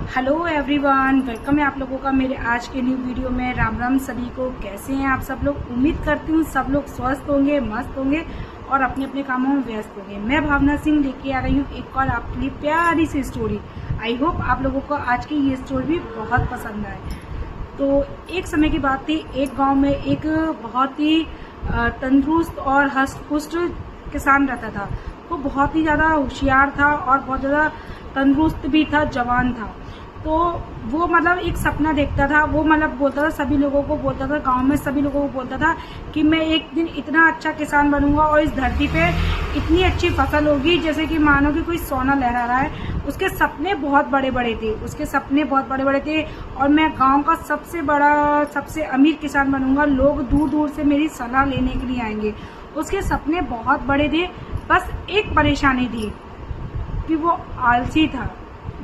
Hello everyone, welcome है आप लोगों का मेरे आज के न्यू वीडियो में। राम राम सभी को। कैसे हैं आप सब लोग? उम्मीद करती हूँ सब लोग स्वस्थ होंगे, मस्त होंगे और अपने अपने कामों में व्यस्त होंगे। मैं भावना सिंह लेके आ रही हूँ एक और आपके लिए प्यारी सी स्टोरी। आई होप आप लोगों को आज की ये स्टोरी भी बहुत पसंद आए। तो एक समय की बात थी, एक गाँव में एक बहुत ही तंदुरुस्त और हष्ट पुष्ट किसान रहता था। वो बहुत ही ज़्यादा होशियार था और बहुत ज़्यादा तंदुरुस्त भी था, जवान था। तो वो एक सपना देखता था। वो बोलता था, सभी लोगों को बोलता था, गांव में सभी लोगों को बोलता था कि मैं एक दिन इतना अच्छा किसान बनूंगा और इस धरती पे इतनी अच्छी फसल होगी जैसे कि मानो कि कोई सोना लहरा रहा है। उसके सपने बहुत बड़े बड़े थे और मैं गांव का सबसे बड़ा, सबसे अमीर किसान बनूंगा। लोग दूर दूर से मेरी सलाह लेने के लिए आएंगे। उसके सपने बहुत बड़े थे, बस एक परेशानी थी कि वो आलसी था।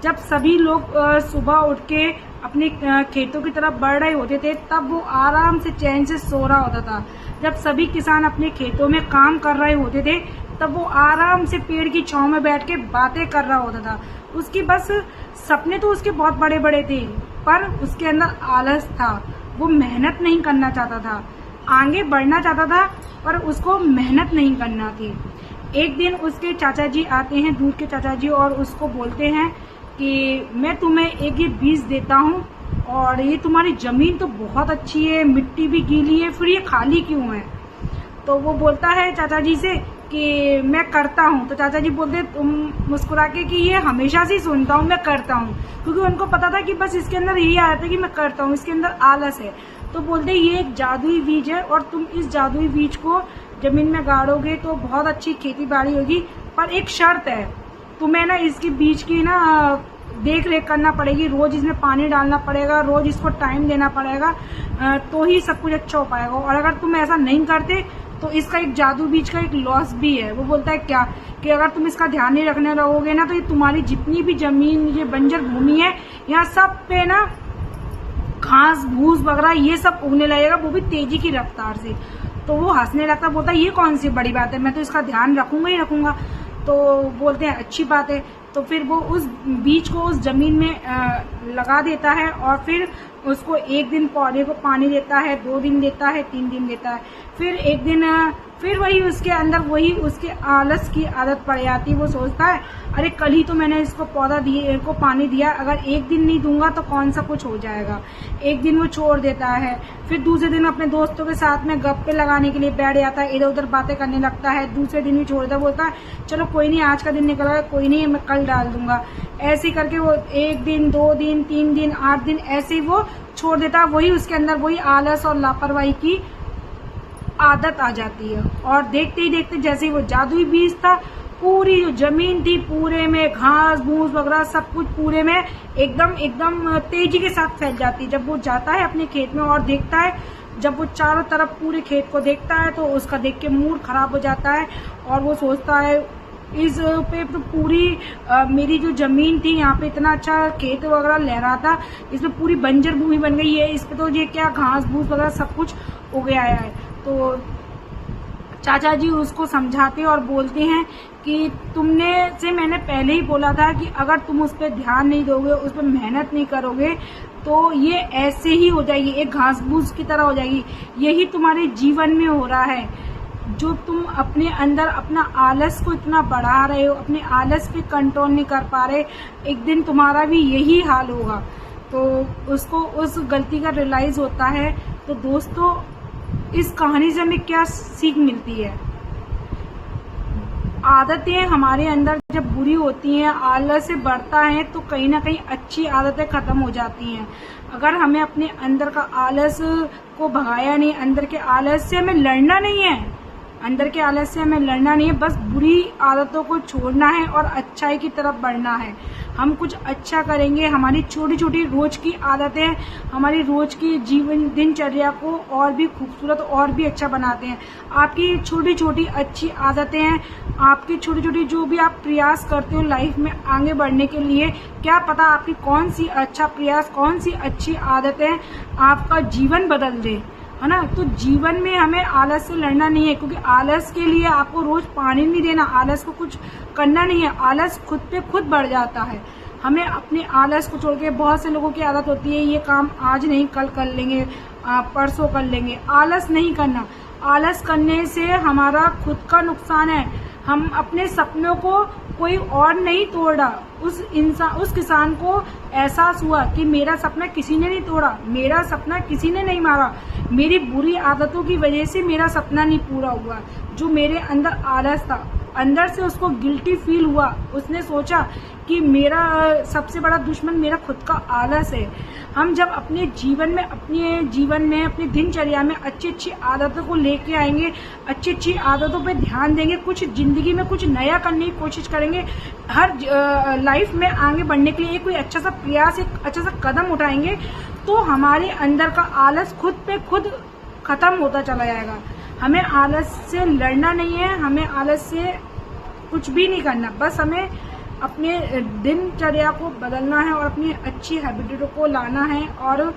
जब सभी लोग सुबह उठ के अपने खेतों की तरफ बढ़ रहे होते थे, तब वो आराम से चैन से सो रहा होता था। जब सभी किसान अपने खेतों में काम कर रहे होते थे, तब वो आराम से पेड़ की छांव में बैठ के बातें कर रहा होता था। उसकी बस सपने तो उसके बहुत बड़े बड़े थे, पर उसके अंदर आलस था। वो मेहनत नहीं करना चाहता था, आगे बढ़ना चाहता था, पर उसको मेहनत नहीं करना थी। एक दिन उसके चाचा जी आते हैं, दूर के चाचा जी, और उसको बोलते हैं कि मैं तुम्हें एक ये बीज देता हूँ और ये तुम्हारी जमीन तो बहुत अच्छी है, मिट्टी भी गीली है, फिर ये खाली क्यों है? तो वो बोलता है चाचा जी से कि मैं करता हूँ। तो चाचा जी बोलते तुम मुस्कुरा के कि ये हमेशा से सुनता हूँ, मैं करता हूँ, क्योंकि उनको पता था कि बस इसके अंदर यही आया था कि मैं करता हूँ, इसके अंदर आलस है। तो बोलते ये एक जादुई बीज है और तुम इस जादुई बीज को जमीन में गाड़ोगे तो बहुत अच्छी खेती बाड़ी होगी, पर एक शर्त है, तुम्हें ना इसकी बीज की ना देख रेख करना पड़ेगी, रोज इसमें पानी डालना पड़ेगा, रोज इसको टाइम देना पड़ेगा, तो ही सब कुछ अच्छा हो पाएगा। और अगर तुम ऐसा नहीं करते तो इसका एक जादू बीज का एक लॉस भी है। वो बोलता है क्या कि अगर तुम इसका ध्यान नहीं रखने लगोगे ना, तो ये तुम्हारी जितनी भी जमीन, ये बंजर भूमि है, यहाँ सब पे ना घास भूस वगैरह ये सब उगने लगेगा, वो भी तेजी की रफ्तार से। तो वो हंसने लगता, बोलता ये कौन सी बड़ी बात है, मैं तो इसका ध्यान रखूंगा ही रखूंगा। तो बोलते हैं अच्छी बात है। तो फिर वो उस बीज को उस जमीन में लगा देता है और फिर उसको एक दिन पौधे को पानी देता है, 2 दिन देता है, 3 दिन देता है। फिर एक दिन फिर वही उसके अंदर वही उसके आलस की आदत पड़ जाती है। वो सोचता है अरे कल ही तो मैंने इसको पौधा दिए को पानी दिया, अगर एक दिन नहीं दूंगा तो कौन सा कुछ हो जाएगा। एक दिन वो छोड़ देता है। फिर दूसरे दिन अपने दोस्तों के साथ में गप्पे लगाने के लिए बैठ जाता है, इधर उधर बातें करने लगता है। दूसरे दिन भी छोड़ देता, बोलता है चलो कोई नहीं, आज का दिन निकल गया, कोई नहीं, मैं कल डाल दूंगा। ऐसे ही करके वो 1 दिन, 2 दिन, 3 दिन, 8 दिन ऐसे ही वो छोड़ देता। वही उसके अंदर वही आलस और लापरवाही की आदत आ जाती है। और देखते ही देखते जैसे ही वो जादुई बीज था, पूरी जो जमीन थी पूरे में घास भूस वगैरह सब कुछ पूरे में एकदम तेजी के साथ फैल जाती है। जब वो जाता है अपने खेत में और देखता है, जब वो चारों तरफ पूरे खेत को देखता है, तो उसका देख के मूड खराब हो जाता है और वो सोचता है इस पे तो पूरी मेरी जो जमीन थी, यहाँ पे इतना अच्छा खेत वगैरह लहरा था, इसमें पूरी बंजर भूमि बन गई है, इस पे तो ये क्या घास भूस वगैरह सब कुछ उग आया है। तो चाचा जी उसको समझाते और बोलते हैं कि तुमने से मैंने पहले ही बोला था कि अगर तुम उस पर ध्यान नहीं दोगे, उस पर मेहनत नहीं करोगे, तो ये ऐसे ही हो जाएगी, एक घास भूस की तरह हो जाएगी। यही तुम्हारे जीवन में हो रहा है। जो तुम अपने अंदर अपना आलस को इतना बढ़ा रहे हो, अपने आलस पे कंट्रोल नहीं कर पा रहे, एक दिन तुम्हारा भी यही हाल होगा। तो उसको उस गलती का रियलाइज होता है। तो दोस्तों, इस कहानी से हमें क्या सीख मिलती है? आदतें हमारे अंदर जब बुरी होती हैं, आलस से बढ़ता है, तो कहीं ना कहीं अच्छी आदतें खत्म हो जाती हैं। अगर हमें अपने अंदर का आलस को भगाया नहीं, अंदर के आलस से हमें लड़ना नहीं है, अंदर के आलस से हमें लड़ना नहीं है, बस बुरी आदतों को छोड़ना है और अच्छाई की तरफ बढ़ना है। हम कुछ अच्छा करेंगे, हमारी छोटी छोटी रोज की आदतें हमारी रोज की जीवन दिनचर्या को और भी खूबसूरत और भी अच्छा बनाते हैं। आपकी छोटी छोटी अच्छी आदतें हैं, आपकी छोटी छोटी जो भी आप प्रयास करते हो लाइफ में आगे बढ़ने के लिए, क्या पता आपकी कौन सी अच्छा प्रयास, कौन सी अच्छी आदतें आपका जीवन बदल दे, है ना। तो जीवन में हमें आलस से लड़ना नहीं है, क्योंकि आलस के लिए आपको रोज पानी नहीं देना, आलस को कुछ करना नहीं है, आलस खुद पे खुद बढ़ जाता है। हमें अपने आलस को छोड़ के, बहुत से लोगों की आदत होती है ये काम आज नहीं कल कर लेंगे, परसों कर लेंगे। आलस नहीं करना। आलस करने से हमारा खुद का नुकसान है। हम अपने सपनों को कोई और नहीं तोड़ा, उस किसान को एहसास हुआ कि मेरा सपना किसी ने नहीं तोड़ा, मेरा सपना किसी ने नहीं मारा, मेरी बुरी आदतों की वजह से मेरा सपना नहीं पूरा हुआ। जो मेरे अंदर आलस था, अंदर से उसको गिल्टी फील हुआ। उसने सोचा कि मेरा सबसे बड़ा दुश्मन मेरा खुद का आलस है। हम जब अपने जीवन में अपनी दिनचर्या में अच्छी आदतों को लेके आएंगे, अच्छी आदतों पे ध्यान देंगे, कुछ जिंदगी में कुछ नया करने की कोशिश करेंगे, हर लाइफ में आगे बढ़ने के लिए कोई अच्छा सा प्रयास, एक अच्छा सा कदम उठाएंगे, तो हमारे अंदर का आलस खुद पे खुद खत्म होता चला जाएगा। हमें आलस से लड़ना नहीं है, हमें आलस से कुछ भी नहीं करना, बस हमें अपने दिनचर्या को बदलना है और अपनी अच्छी हैबिटों को लाना है। और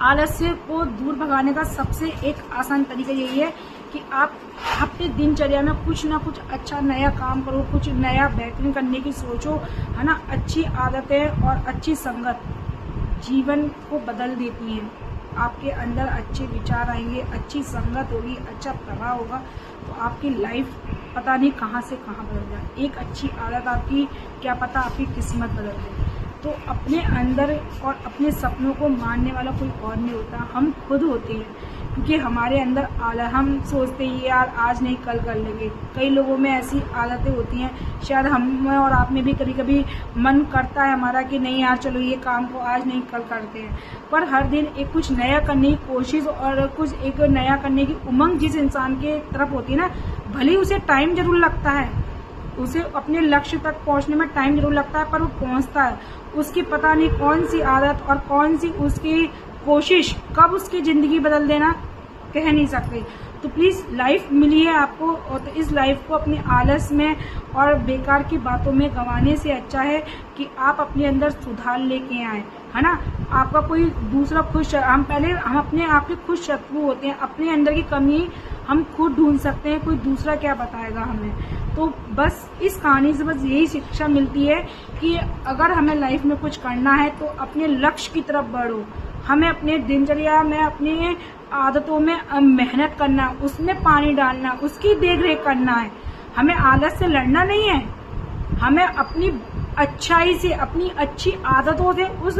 आलस्य को दूर भगाने का सबसे एक आसान तरीका यही है कि आप अपने दिनचर्या में कुछ ना कुछ अच्छा नया काम करो, कुछ नया बेहतरीन करने की सोचो, है ना। अच्छी आदतें और अच्छी संगत जीवन को बदल देती हैं। आपके अंदर अच्छे विचार आएंगे, अच्छी संगत होगी, अच्छा प्रभाव होगा, तो आपकी लाइफ पता नहीं कहाँ से कहाँ बदल जाए। एक अच्छी आदत आपकी क्या पता आपकी किस्मत बदल दे। तो अपने अंदर और अपने सपनों को मानने वाला कोई और नहीं होता, हम खुद होते हैं। क्योंकि हमारे अंदर हम सोचते हैं यार आज नहीं कल कर लेंगे। कई लोगों में ऐसी आदतें होती हैं, शायद हम और आप में भी कभी कभी मन करता है हमारा कि नहीं यार चलो ये काम को आज नहीं कल करते हैं। पर हर दिन एक कुछ नया करने की कोशिश और कुछ एक नया करने की उमंग जिस इंसान के तरफ होती है ना, भले ही उसे टाइम जरूर लगता है, उसे अपने लक्ष्य तक पहुंचने में टाइम जरूर लगता है, पर वो पहुंचता है। उसकी पता नहीं कौन सी आदत और कौन सी उसकी कोशिश कब उसकी जिंदगी बदल देना कह नहीं सकते। तो प्लीज लाइफ मिली है आपको, और तो इस लाइफ को अपने आलस में और बेकार की बातों में गंवाने से अच्छा है कि आप अपने अंदर सुधार लेके आए, है ना। आपका कोई दूसरा हम अपने आप के खुद शत्रु होते हैं। अपने अंदर की कमी हम खुद ढूंढ सकते हैं, कोई दूसरा क्या बताएगा हमें। तो बस इस कहानी से बस यही शिक्षा मिलती है कि अगर हमें लाइफ में कुछ करना है तो अपने लक्ष्य की तरफ बढ़ो। हमें अपने दिनचर्या में अपने आदतों में मेहनत करना, उसमें पानी डालना, उसकी देखरेख करना है। हमें आलस से लड़ना नहीं है, हमें अपनी अच्छाई से, अपनी अच्छी आदतों से उस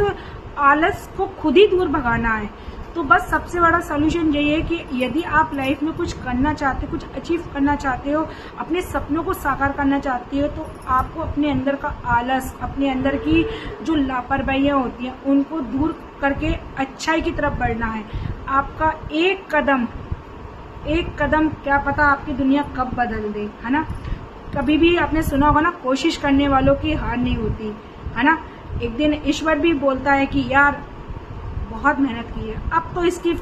आलस को खुद ही दूर भगाना है। तो बस सबसे बड़ा सोल्यूशन यही है कि यदि आप लाइफ में कुछ करना चाहते हो, कुछ अचीव करना चाहते हो, अपने सपनों को साकार करना चाहते हो, तो आपको अपने अंदर का आलस, अपने अंदर की जो लापरवाहियां होती हैं उनको दूर करके अच्छाई की तरफ बढ़ना है। आपका एक कदम क्या पता आपकी दुनिया कब बदल दे, है ना। कभी भी आपने सुना होगा ना, कोशिश करने वालों की हार नहीं होती, है ना। एक दिन ईश्वर भी बोलता है कि यार बहुत मेहनत की है, अब तो इसकी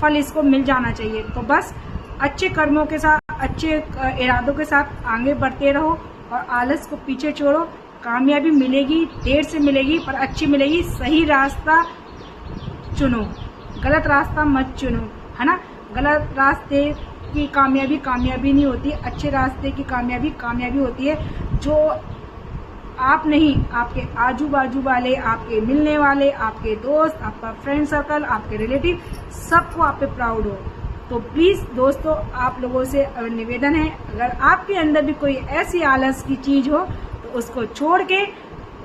फल इसको मिल जाना चाहिए। तो बस अच्छे कर्मों के साथ, अच्छे इरादों के साथ आगे बढ़ते रहो और आलस को पीछे छोड़ो। कामयाबी मिलेगी, देर से मिलेगी, पर अच्छी मिलेगी। सही रास्ता चुनो, गलत रास्ता मत चुनो, है ना। गलत रास्ते की कामयाबी नहीं होती, अच्छे रास्ते की कामयाबी होती है। जो आप नहीं, आपके आजू बाजू वाले, आपके मिलने वाले, आपके दोस्त, आपका फ्रेंड सर्कल, आपके रिलेटिव, सबको आप पे प्राउड हो। तो प्लीज दोस्तों, आप लोगों से निवेदन है, अगर आपके अंदर भी कोई ऐसी आलस की चीज हो तो उसको छोड़ के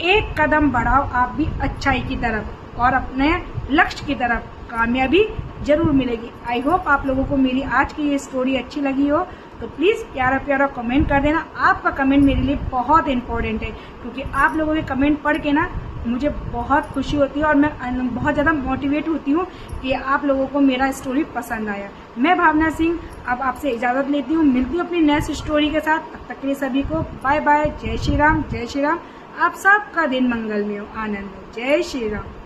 एक कदम बढ़ाओ आप भी अच्छाई की तरफ, और अपने लक्ष्य की तरफ। कामयाबी जरूर मिलेगी। आई होप आप लोगों को मेरी आज की ये स्टोरी अच्छी लगी हो। तो प्लीज प्यारा कमेंट कर देना। आपका कमेंट मेरे लिए बहुत इंपॉर्टेंट है, क्योंकि आप लोगों के कमेंट पढ़ के ना मुझे बहुत खुशी होती है और मैं बहुत ज्यादा मोटिवेट होती हूँ कि आप लोगों को मेरा स्टोरी पसंद आया। मैं भावना सिंह अब आपसे इजाजत लेती हूँ, मिलती हूँ अपनी नेक्स्ट स्टोरी के साथ। तब तक के लिए सभी को बाय बाय। जय श्री राम, जय श्री राम। आप सबका दिन मंगलमय हो, आनंद हो। जय श्री राम।